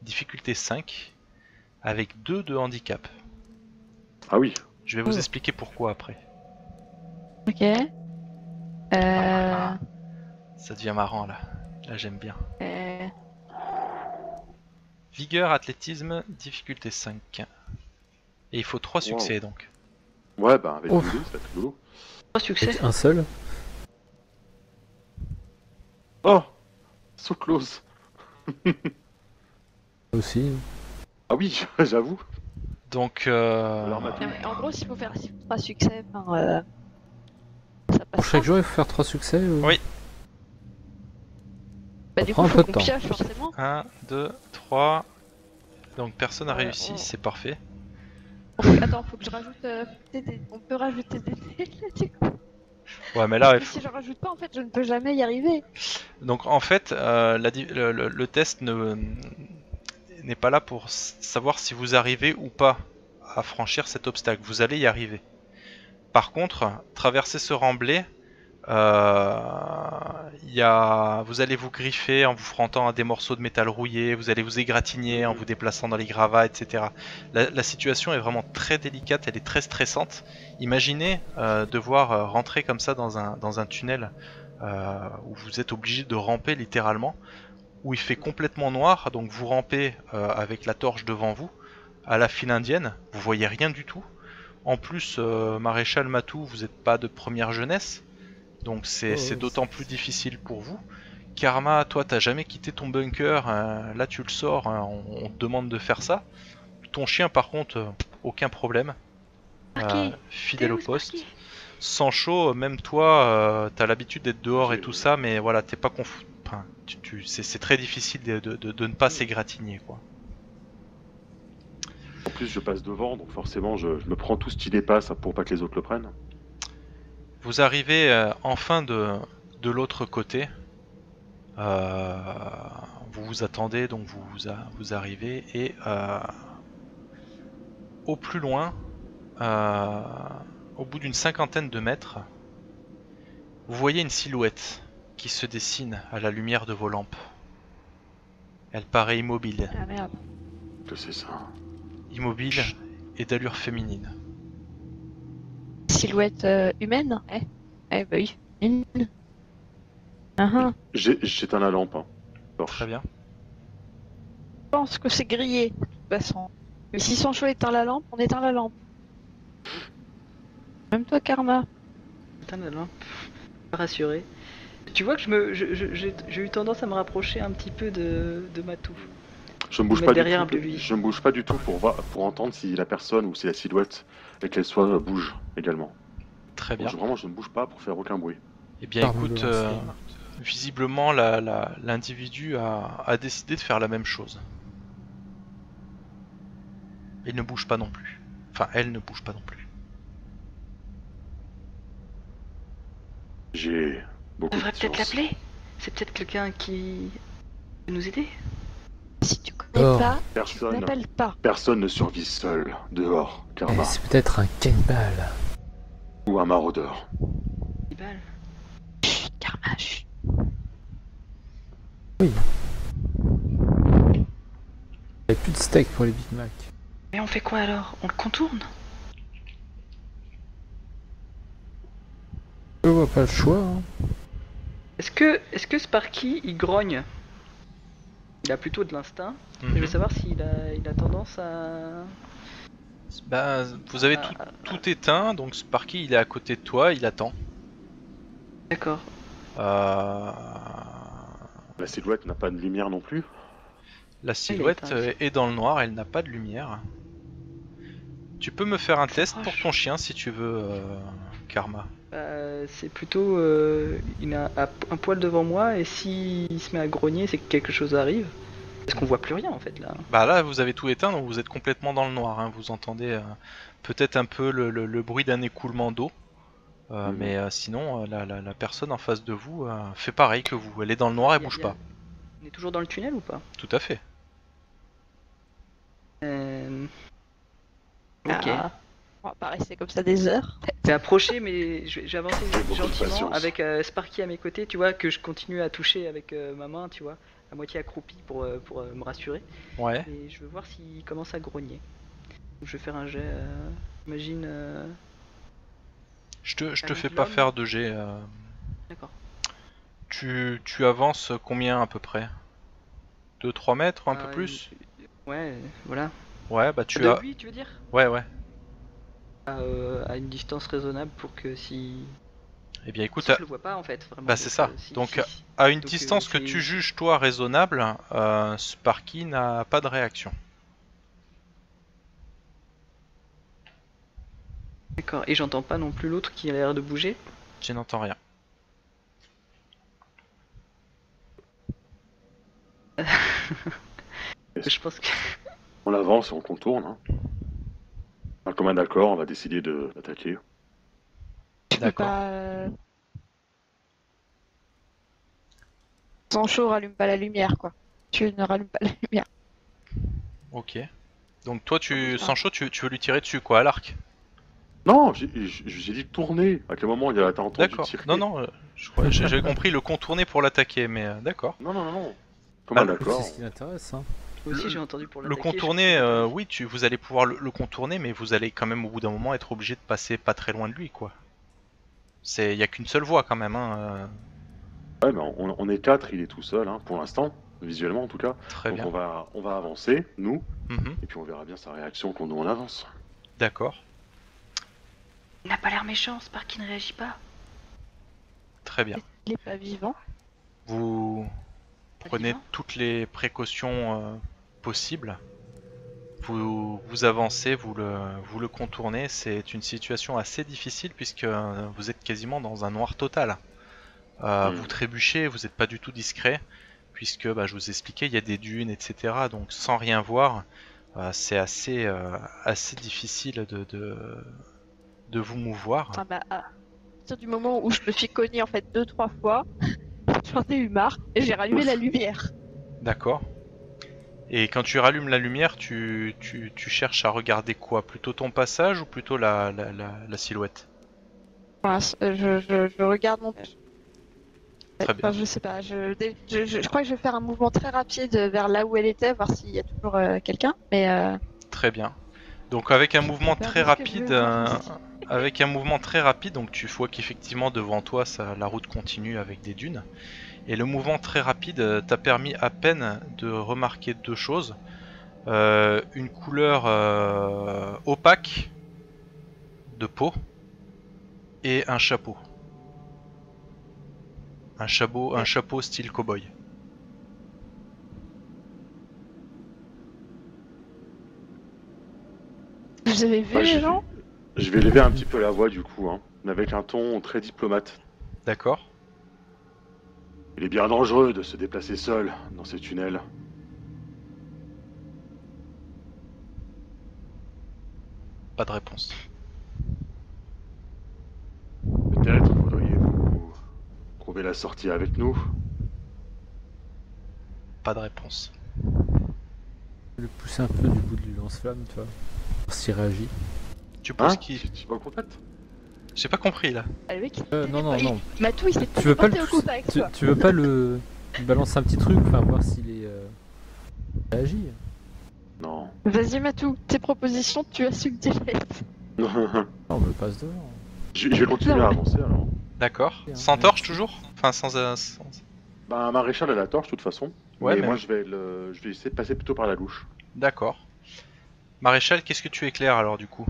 difficulté 5, avec 2 de handicap. Ah oui, Je vais vous expliquer pourquoi après. Ok. Ça devient marrant là. Là j'aime bien. Euh, Vigueur, athlétisme, difficulté 5. Et il faut 3 succès donc. ouais, bah avec Ouf. le 2, ça va être rigolo. 3 succès. Avec un seul. Oh, so close. Aussi. Ah oui, j'avoue. Donc Alors, ma non, mais en gros, s'il faut faire 3 succès, ça passe. Pour chaque jour, il faut faire 3 succès ou... Oui. Bah, ça du prend coup, un faut peu de qu'on temps. pioche forcément. 1, 2, 3. Donc personne n'a Ouais, réussi, c'est parfait. Attends, faut que je rajoute des dés. On peut rajouter des dés là, du coup. Ouais mais là, Mais si je rajoute pas, en fait, je ne peux jamais y arriver. donc en fait, le test n'est pas là pour savoir si vous arrivez ou pas à franchir cet obstacle. Vous allez y arriver. Par contre, traverser ce remblai, vous allez vous griffer en vous frottant à des morceaux de métal rouillé, vous allez vous égratigner en vous déplaçant dans les gravats, etc. La situation est vraiment très délicate, elle est très stressante. Imaginez devoir rentrer comme ça dans un tunnel où vous êtes obligé de ramper littéralement, où il fait complètement noir, donc vous rampez avec la torche devant vous, à la file indienne, vous voyez rien du tout. En plus, Maréchal Matou, vous n'êtes pas de première jeunesse, donc c'est d'autant plus difficile pour vous. Karma, toi t'as jamais quitté ton bunker, là tu le sors, on te demande de faire ça. Ton chien par contre, aucun problème, fidèle au poste. Sancho, même toi, t'as l'habitude d'être dehors et tout ça, mais voilà, t'es pas enfin, c'est très difficile de ne pas s'égratigner quoi. En plus, je passe devant, donc forcément, je me prends tout ce qui dépasse pour pas que les autres le prennent. Vous arrivez enfin de l'autre côté. Vous vous attendez, donc vous arrivez et au plus loin, au bout d'une 50aine de mètres, vous voyez une silhouette qui se dessine à la lumière de vos lampes. Elle paraît immobile. Ah merde. Que c'est ça. Immobile et d'allure féminine. Silhouette humaine? Bah oui. Une. J'éteins la lampe. Hein. Très bien. Je pense que c'est grillé, de toute façon. Mais si Sancho éteint la lampe, on éteint la lampe. Même toi, Karma. Putain la lampe. Rassuré. Tu vois que j'ai eu tendance à me rapprocher un petit peu de Matou. Je ne bouge Me pas mettre du derrière tout. un peu lui. Je ne bouge pas du tout pour entendre si la personne ou si la silhouette avec les soins bouge également. Très bien. Donc, vraiment, je ne bouge pas pour faire aucun bruit. Eh bien Pardon, écoute, Laurence. visiblement l'individu a décidé de faire la même chose. Il ne bouge pas non plus. Enfin, elle ne bouge pas non plus. J'ai On beaucoup de devrait peut-être confiance. l'appeler. C'est peut-être quelqu'un qui peut nous aider. Si tu connais Oh. pas, tu Personne, n'appelles pas. personne ne survit seul, dehors, Karma, C'est peut-être un cannibale. ou un maraudeur. 10 balles. Chut, Karma, chut. Il n'y a plus de steak pour les Big Mac. Mais on fait quoi alors? On le contourne? Je vois pas le choix. Hein. Est-ce que Sparky il grogne? Il a plutôt de l'instinct. Je veux Mhm. savoir s'il a tendance à. Bah, vous avez tout éteint, donc Sparky il est à côté de toi, il attend. D'accord. La silhouette n'a pas de lumière non plus. La silhouette éteint aussi. est dans le noir, elle n'a pas de lumière. Tu peux me faire un test pour proche. ton chien si tu veux, Karma. C'est plutôt. Il a un poil devant moi et s'il se met à grogner, c'est que quelque chose arrive. Parce qu'on voit plus rien en fait là. Bah là vous avez tout éteint, donc vous êtes complètement dans le noir. Hein. Vous entendez peut-être un peu le bruit d'un écoulement d'eau. Mhm. Mais sinon, la personne en face de vous fait pareil que vous. Elle est dans le noir, elle bouge pas. On est toujours dans le tunnel ou pas? Tout à fait. Ok. Ah, on va pas rester comme ça des heures. J'ai approché, mais j'ai avancé J'ai beaucoup de gentiment patience. avec Sparky à mes côtés, tu vois, que je continue à toucher avec ma main, tu vois, à moitié accroupi pour me rassurer. Ouais. Et je veux voir s'il commence à grogner. Donc, je vais faire un jet, imagine. Je te Avec fais pas l'homme. faire de jet. D'accord. Tu avances combien à peu près 2-3 mètres, un peu plus Ouais, voilà. Ouais, bah tu De as. lui, tu veux dire? Ouais, ouais. À une distance raisonnable pour que si. Eh bien écoute, Si je le vois pas en fait, vraiment. bah c'est ça. Donc, si. à une Donc, distance que c'est- tu juges toi raisonnable, Sparky n'a pas de réaction. D'accord. Et j'entends pas non plus l'autre qui a l'air de bouger. Je n'entends rien. Je pense que. On avance et on contourne. Hein. Un commun d'accord, on va décider d'attaquer. Tu peux D'accord. pas. Sancho rallume pas la lumière, quoi. Tu ne rallumes pas la lumière. Ok. Donc toi, Ah. Sancho, tu veux lui tirer dessus quoi, à l'arc? Non, j'ai dit tourner. À quel moment t'as entendu D'accord. tirer? Non, non, j'avais compris le contourner pour l'attaquer, mais d'accord. Non, non, non, non. Commun Bah, d'accord. C'est ce qui m'intéresse. Hein. Moi aussi j'ai entendu pour Le l'attaquer, contourner, je pense que- oui, vous allez pouvoir le contourner, mais vous allez quand même au bout d'un moment être obligé de passer pas très loin de lui, quoi. Il y a qu'une seule voie quand même, hein. Ouais, mais on est 4, il est tout seul, hein, pour l'instant, visuellement en tout cas. Très Donc bien. on va avancer, nous, Mhm. et puis on verra bien sa réaction quand on avance. D'accord. Il n'a pas l'air méchant, Sparky ne réagit pas. Très bien. Il est pas vivant. Vous prenez vivant. toutes les précautions possibles. Vous avancez, vous le contournez. C'est une situation assez difficile puisque vous êtes quasiment dans un noir total. Vous trébuchez, vous n'êtes pas du tout discret puisque je vous expliquais, il y a des dunes, etc. Donc sans rien voir, c'est assez difficile de vous mouvoir. Ah bah, à partir du moment où je me suis cogné en fait 2-3 fois, j'en ai eu marre et j'ai rallumé la lumière. D'accord. Et quand tu rallumes la lumière, tu cherches à regarder quoi? Plutôt ton passage ou plutôt la silhouette? Voilà, je regarde mon. Très bien. Enfin, je sais pas, je crois que je vais faire un mouvement très rapide vers là où elle était, voir s'il y a toujours quelqu'un. Mais Très bien. Donc avec un mouvement Regardez très ce que rapide, je veux voir. avec un mouvement très rapide, donc tu vois qu'effectivement devant toi, la route continue avec des dunes. Et le mouvement très rapide t'a permis à peine de remarquer deux choses. une couleur opaque de peau et un chapeau. Un chapeau style cow-boy. Vous avez vu les gens? Je vais élever un petit peu la voix du coup, hein, mais avec un ton très diplomate. D'accord. Il est bien dangereux de se déplacer seul dans ces tunnels. Pas de réponse. Peut-être voudriez-vous trouver la sortie avec nous? Pas de réponse. Le pousser un peu du bout du lance-flamme, tu vois. Voir s'il réagit. Tu penses Hein? qu'il... Tu vas au contact? J'ai pas compris là. Ah, le mec, Non. Matou, il s'est Tu veux pas porté le au pousser- contact, quoi. tu veux pas le lui balancer un petit truc, enfin voir s'il est réagit. Non. Vas-y, Matou, tes propositions, tu assumes tes faits. Non, on me le passe devant. Je vais continuer à avancer alors. D'accord. Bien. Sans torche toujours? Enfin sans... Bah, un maréchal a la torche de toute façon. Ouais, mais mais- moi je vais essayer de passer plutôt par la louche. D'accord. Maréchal, qu'est-ce que tu éclaires alors du coup?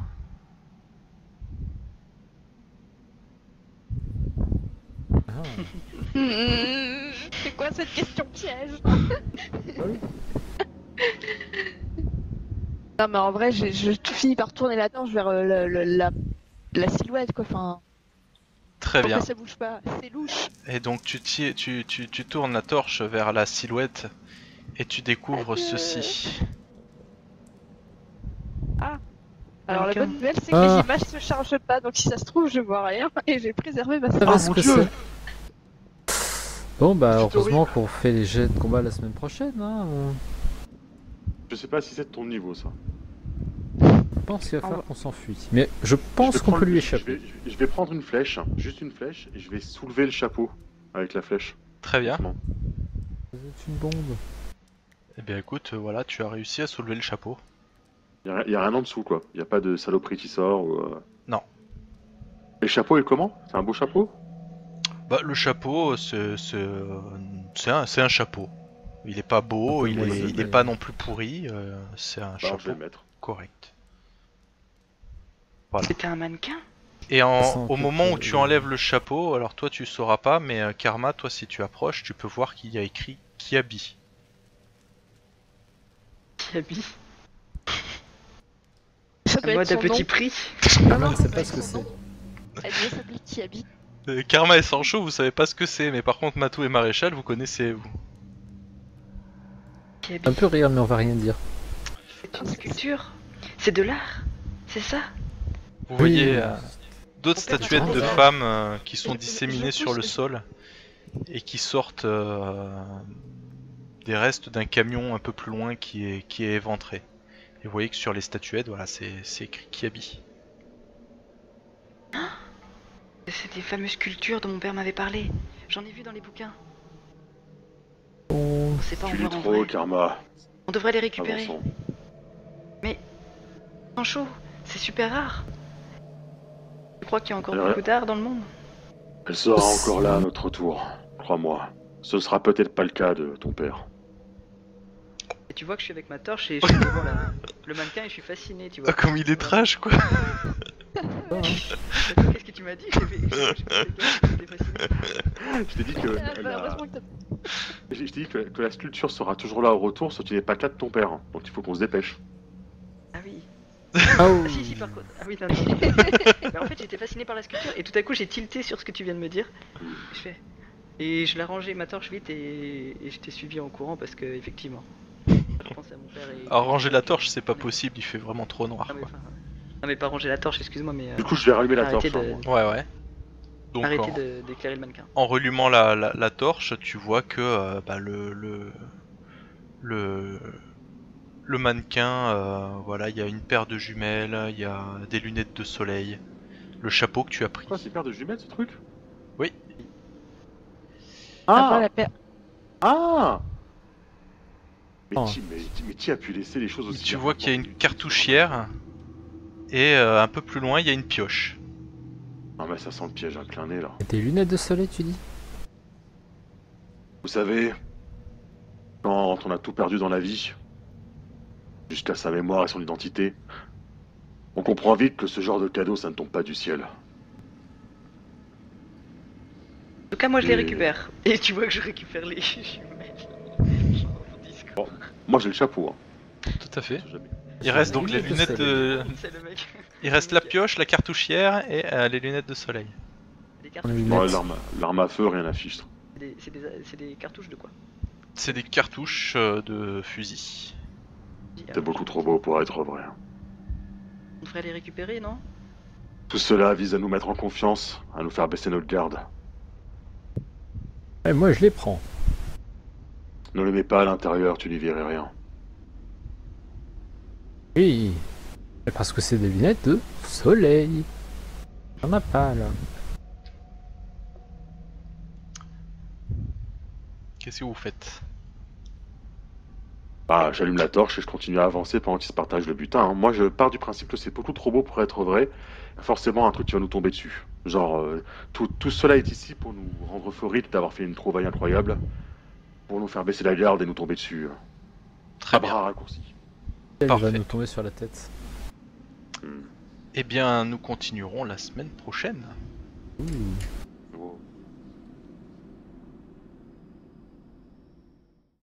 Ah, C'est quoi cette question piège? Non, mais en vrai, je finis par tourner la torche vers la silhouette, quoi. Enfin, Très pour bien. que ça bouge pas. C'est louche. Et donc tu tournes la torche vers la silhouette et tu découvres ceci. Alors, la Quelqu'un. bonne nouvelle, c'est que Ah. les images se chargent pas, donc si ça se trouve, je vois rien et j'ai préservé ma ça sauce. va ce mon que Dieu. c'est. Bon bah C'est heureusement qu'on fait les jets de combat la semaine prochaine, hein. Je sais pas si c'est de ton niveau ça. Je pense qu'il va falloir qu'on s'enfuit. Mais je pense Je vais qu'on peut prendre- lui échapper. Je vais prendre une flèche, juste une flèche, et je vais soulever le chapeau avec la flèche. Très bien. Doucement. C'est une bombe. Eh bien écoute, voilà, tu as réussi à soulever le chapeau. Y a rien en dessous quoi. Y a pas de saloperie qui sort ou. Non. Et le chapeau est comment? C'est un beau chapeau? Bah le chapeau, c'est un chapeau. Il est pas beau, Un peu il moisi, est mais- pas non plus pourri, c'est un Bah, je vais chapeau le mettre. correct. Voilà. C'était un mannequin? Et Ça sent un au peu moment où trop- tu enlèves le chapeau, alors toi tu sauras pas, mais Karma, toi si tu approches, tu peux voir qu'il y a écrit Kiabi. Kiabi? Ça Un doit être mode à son petit nom. prix? Non, non, Je ça sais doit pas être ce que son c'est. nom. Elle doit s'appeler Kiabi. Karma et Sancho, vous savez pas ce que c'est, mais par contre Matou et Maréchal, vous connaissez vous. Kiabi. Un peu rire mais on va rien dire. C'est une sculpture? C'est de l'art? C'est ça? Vous voyez Oui, d'autres On perd statuettes notre de temps. femmes qui sont Je disséminées sur le pousse- sol et qui sortent des restes d'un camion un peu plus loin qui est éventré. Et vous voyez que sur les statuettes, voilà, c'est écrit Kiabi. C'est des fameuses sculptures dont mon père m'avait parlé. J'en ai vu dans les bouquins. on- On sait pas en Tu lis voir en trop, vrai. Karma. On devrait les récupérer. Avançons. Sancho, c'est super rare. Je crois qu'il y a encore Alors, beaucoup d'art dans le monde. Elle sera encore là à notre tour. Crois-moi. Ce sera peut-être pas le cas de ton père. Et tu vois que je suis avec ma torche et je suis devant le mannequin et je suis fasciné, tu vois. Comme il est trash quoi. Qu'est-ce que tu m'as dit? J'étais fasciné. Je t'ai dit que, Ah, bah, heureusement que je t'ai dit que la sculpture sera toujours là au retour, sauf que tu n'es pas le cas de ton père. Donc il faut qu'on se dépêche. Ah oui. Ah, oh. Ah si, par contre. Ah oui, non, non. Bah, en fait, j'étais fasciné par la sculpture et tout à coup, j'ai tilté sur ce que tu viens de me dire. Je fais. Et je l'ai rangé ma torche vite et je t'ai suivi en courant parce que, effectivement. Je pensais à mon père et. Alors ranger la torche, c'est pas possible, il fait vraiment trop noir Ah, mais, quoi. enfin, non, mais pas ranger la torche, excuse-moi, mais. Du coup, je vais rallumer la Arrêtez torche. de- hein, moi. Ouais. Donc Arrêtez d'éclairer le mannequin. en rallumant la torche, tu vois que bah, le mannequin, voilà, il y a une paire de jumelles, il y a des lunettes de soleil, le chapeau que tu as pris. Quoi, c'est une paire de jumelles ce truc? Oui. Après, Ah! la paire. Ah! Mais, Oh. mais qui a pu laisser les choses aussi Tu vois qu'il y a une cartouchière et un peu plus loin il y a une pioche. Ah mais ça sent le piège à plein nez là. Des lunettes de soleil, tu dis? Vous savez, quand on a tout perdu dans la vie, jusqu'à sa mémoire et son identité, on comprend vite que ce genre de cadeau, ça ne tombe pas du ciel. En tout cas, moi je les Et- récupère. Et tu vois que je récupère les jumelles. Genre, mon discours. Moi, j'ai le chapeau. Hein. Tout à fait. On sait jamais. Il reste donc les lunettes de lunettes de... C'est le mec. Il reste la pioche, la cartouchière et les lunettes de soleil. Des On cartouches. a eu Ouais, net. l'arme à feu, rien à fiche. C'est des cartouches de quoi? C'est des cartouches de fusil. C'est beaucoup trop beau pour être vrai. On devrait les récupérer, non? Tout cela vise à nous mettre en confiance, à nous faire baisser notre garde. Et moi je les prends. Ne les mets pas à l'intérieur, tu n'y verrais rien. Oui. Mais parce que c'est des lunettes de soleil. Y'en a pas là. Qu'est-ce que vous faites? Bah, j'allume la torche et je continue à avancer pendant qu'ils se partagent le butin. Hein. Moi, je pars du principe que c'est beaucoup trop beau pour être vrai. Forcément, un truc qui va nous tomber dessus. Genre, tout cela est ici pour nous rendre euphoriques d'avoir fait une trouvaille incroyable, pour nous faire baisser la garde et nous tomber dessus. Très À bien. bras raccourcis. Elle va Parfait. nous tomber sur la tête. Eh bien, nous continuerons la semaine prochaine. Ouh.